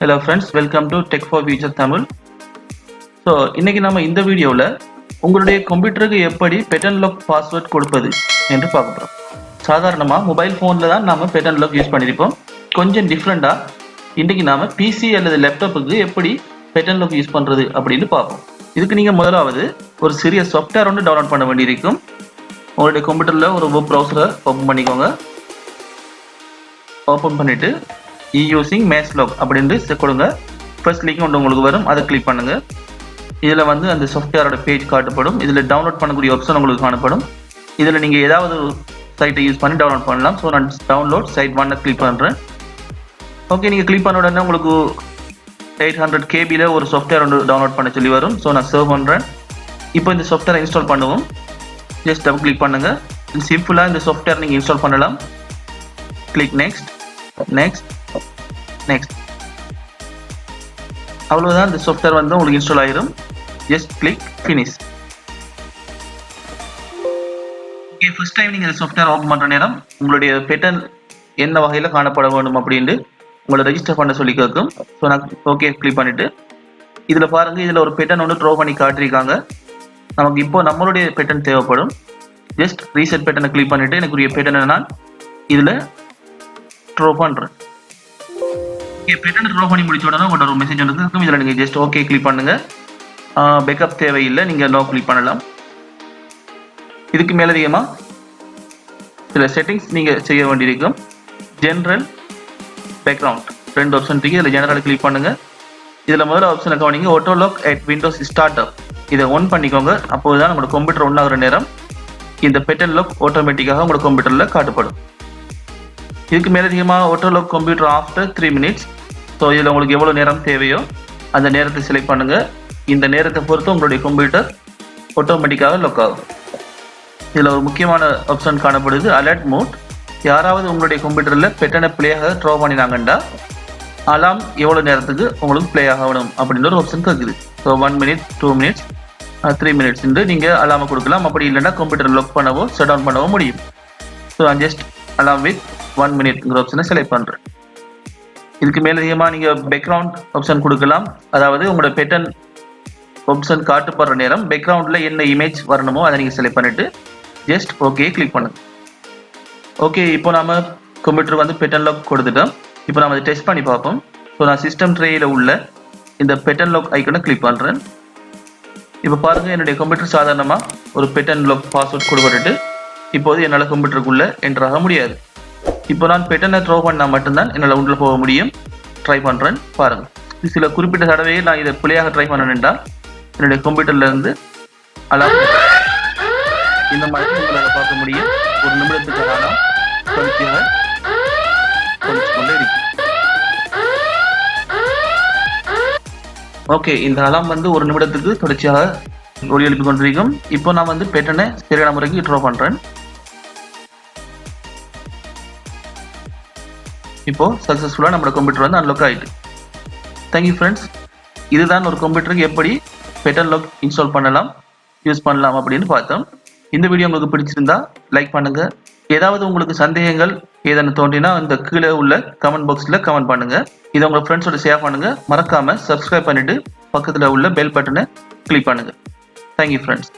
Hello friends, welcome to Tech for Future Tamil. So இன்னைக்கு நம்ம இந்த வீடியோவில் உங்களுடைய கம்ப்யூட்டருக்கு எப்படி பெட்டன் லாக் பாஸ்வேர்ட் கொடுப்பது என்று பார்க்க போகிறோம். சாதாரணமாக மொபைல் ஃபோனில் தான் நாம் பெட்டன் லாக் யூஸ் பண்ணியிருப்போம். கொஞ்சம் டிஃப்ரெண்ட்டாக இன்றைக்கி நாம் பிசி அல்லது லேப்டாப்புக்கு எப்படி பெட்டன் லாக் யூஸ் பண்ணுறது அப்படின்னு பார்ப்போம். இதுக்கு நீங்கள் முதலாவது ஒரு சிறிய சாஃப்ட்வேர் ஒன்று டவுன்லோட் பண்ண வேண்டியிருக்கும். உங்களுடைய கம்ப்யூட்டரில் ஒரு வெப் ப்ரௌசரை ஓப்பன் பண்ணிக்கோங்க. ஓப்பன் பண்ணிவிட்டு யூசிங் மேஸ்லாக் அப்படின்ட்டு கொடுங்க. ஃபர்ஸ்ட் லிங்க் ஒன்று உங்களுக்கு வரும், அதை கிளிக் பண்ணுங்கள். இதில் வந்து அந்த சாஃப்ட்வேரோட பேஜ் காட்டப்படும். இதில் டவுன்லோட் பண்ணக்கூடிய ஆப்ஷன் உங்களுக்கு காணப்படும். இதில் நீங்கள் ஏதாவது சைட்டை யூஸ் பண்ணி டவுன்லோட் பண்ணலாம். ஸோ நான் டவுன்லோட் சைட் 1 கிளிக் பண்ணுறேன். ஓகே, நீங்கள் கிளிக் பண்ண உடனே உங்களுக்கு 800 KB ஒரு சாஃப்ட்வேர் ஒன்று டவுன்லோட் பண்ண சொல்லி வரும். ஸோ நான் சேவ் பண்ணுறேன். இப்போ இந்த சாஃப்ட்வேரை இன்ஸ்டால் பண்ணுவோம். ஜஸ்ட் டபுள் கிளிக் பண்ணுங்கள். சிம்பிளாக இந்த சாஃப்ட்வேர் நீங்கள் இன்ஸ்டால் பண்ணலாம். Click next next next. அவ்வளோதான், இந்த சாஃப்ட்வேர் வந்து உங்களுக்கு இன்ஸ்டால் ஆயிரும். Just click finish. Okay, first time நீங்கள் இந்த சாஃப்ட்வேர் ஓப்பன் பண்ணுற நேரம் உங்களுடைய பெட்டன் என்ன வகையில் காணப்பட வேண்டும் அப்படின்ட்டு உங்களை ரெஜிஸ்டர் பண்ண சொல்லி கேட்கும். ஸோ நான் ஓகே கிளிக் பண்ணிவிட்டு இதில் பாருங்கள், இதில் ஒரு பெட்டன் ஒன்று ட்ரோ பண்ணி காட்டியிருக்காங்க. நமக்கு இப்போ நம்மளுடைய பெட்டன் தேவைப்படும். ஜஸ்ட் ரீசெட் பெட்டனை கிளிக் பண்ணிவிட்டு எனக்குரிய பெட்டனை நான் இதில் ட்ரோ பண்ணுறேன். பெட்டன் ட்ரோ பண்ணி முடிச்ச உடனே உங்களோட ஒரு மெசேஜ் வந்து இருக்கும். இதில் நீங்கள் ஜஸ்ட் ஓகே கிளிக் பண்ணுங்கள். பேக்கப் தேவையில்லை, நீங்கள் நோ கிளிக் பண்ணலாம். இதுக்கு மேலதிகமாக சில செட்டிங்ஸ் நீங்கள் செய்ய வேண்டியிருக்கும். ஜென்ரல், பேக்ரவுண்ட் ரெண்டு ஆப்ஷன் இருக்குது. இதில் ஜெனரல் கிளிக் பண்ணுங்கள். இதில் முதல்ல ஆப்ஷனை கவனிங்க, auto lock at Windows start up. இதை ஒன் பண்ணிக்கோங்க. அப்போது தான் உங்களோட கம்ப்யூட்டர் ஒன் ஆகிற நேரம் இந்த பெட்டன் லாக் ஆட்டோமேட்டிக்காக உங்களோட கம்ப்யூட்டரில் காட்டப்படும். இதுக்கு மேலதிகமாக auto lock computer after 3 minutes. So இதில் உங்களுக்கு எவ்வளோ நேரம் தேவையோ அந்த நேரத்தை செலக்ட் பண்ணுங்கள். இந்த நேரத்தை பொறுத்து உங்களுடைய கம்ப்யூட்டர் ஆட்டோமேட்டிக்காக லாக் ஆகும். இதில் ஒரு முக்கியமான ஆப்ஷன் காணப்படுது, அலர்ட் மோட். யாராவது உங்களுடைய கம்ப்யூட்டரில் பெட்டனை பிளேயாக ட்ரோ பண்ணினாங்கண்டா அலாம் எவ்வளோ நேரத்துக்கு உங்களுக்கு பிளே ஆகணும் அப்படின்ற ஒரு ஆப்ஷன் இருக்குது. ஸோ 1 minute, 2 minutes, 3 minutes நீங்கள் அலாமை கொடுக்கலாம். அப்படி இல்லைன்னா கம்ப்யூட்டர் லாக் பண்ணவோ ஷட் டவுன் பண்ணவோ முடியும். ஸோ நான் ஜஸ்ட் அலாம் வித் 1 minute ஆப்ஷனை செலக்ட் பண்ணுறேன். இதுக்கு மேலதிகமாக நீங்கள் பேக்ரவுண்ட் ஆப்ஷன் கொடுக்கலாம். அதாவது உங்களோட பெட்டன் ஆப்ஷன் காட்டுப்படுற நேரம் பேக்ரவுண்டில் என்ன இமேஜ் வரணுமோ அதை நீங்கள் செலக்ட் பண்ணிவிட்டு ஜஸ்ட் ஓகே கிளிக் பண்ணுங்கள். ஓகே, இப்போ நம்ம கம்ப்யூட்டர் வந்து பெட்டன் லாக் கொடுத்துட்டோம். இப்போ நம்ம அதை டெஸ்ட் பண்ணி பார்ப்போம். ஸோ நான் சிஸ்டம் ட்ரேயில் உள்ள இந்த பெட்டன் லாக் ஐக்கனை கிளிக் பண்ணுறேன். இப்போ பாருங்கள், என்னுடைய கம்ப்யூட்டர் சாதாரணமாக ஒரு பெட்டன் லாக் பாஸ்வேர்ட் கொடுப்பட்டு இப்போது என்னால் கம்ப்யூட்டருக்குள்ளே என்டர் ஆக முடியாது. இப்போ நான் பெட்டனை த்ரோ பண்ணால் மட்டும்தான் என்னால் உள்ள போக முடியும். ட்ரை பண்ணுறேன் பாருங்கள். சில குறிப்பிட்ட தடவையை நான் இதை பிள்ளையாக ட்ரை பண்ணணுன்றா என்னுடைய கம்ப்யூட்டர்லேருந்து அலாம் இந்த மாதிரி உங்களால் பார்க்க முடியும். ஒரு நிமிடத்துக்கு அலாம் தொடர்ச்சியாக தொடர்ச்சி கொண்டே இருக்கு. ஓகே, இந்த அலாம் வந்து ஒரு நிமிடத்துக்கு தொடர்ச்சியாக ஒலி எழுப்பி கொண்டிருக்கும். இப்போ நான் வந்து பெட்டனை சரியான முறைக்கு ட்ரோ பண்ணுறேன். இப்போ சக்ஸஸ்ஃபுல்லாக நம்மளோட கம்ப்யூட்டர் வந்து அன்லாக் ஆகிட்டு. Thank you friends. இதுதான் ஒரு கம்ப்யூட்டருக்கு எப்படி பெட்டன் லாக் இன்ஸ்டால் பண்ணலாம், யூஸ் பண்ணலாம் அப்படின்னு பார்த்தோம். இந்த வீடியோ உங்களுக்கு பிடிச்சிருந்தா லைக் பண்ணுங்கள். ஏதாவது உங்களுக்கு சந்தேகங்கள் ஏதேனும் தோன்றினா இந்த கீழே உள்ள கமெண்ட் பாக்ஸில் கமெண்ட் பண்ணுங்கள். இதை உங்கள் ஃப்ரெண்ட்ஸோட ஷேர் பண்ணுங்கள். மறக்காமல் சப்ஸ்கிரைப் பண்ணிவிட்டு பக்கத்தில் உள்ள பெல் பட்டனை கிளிக் பண்ணுங்கள். Thank you friends.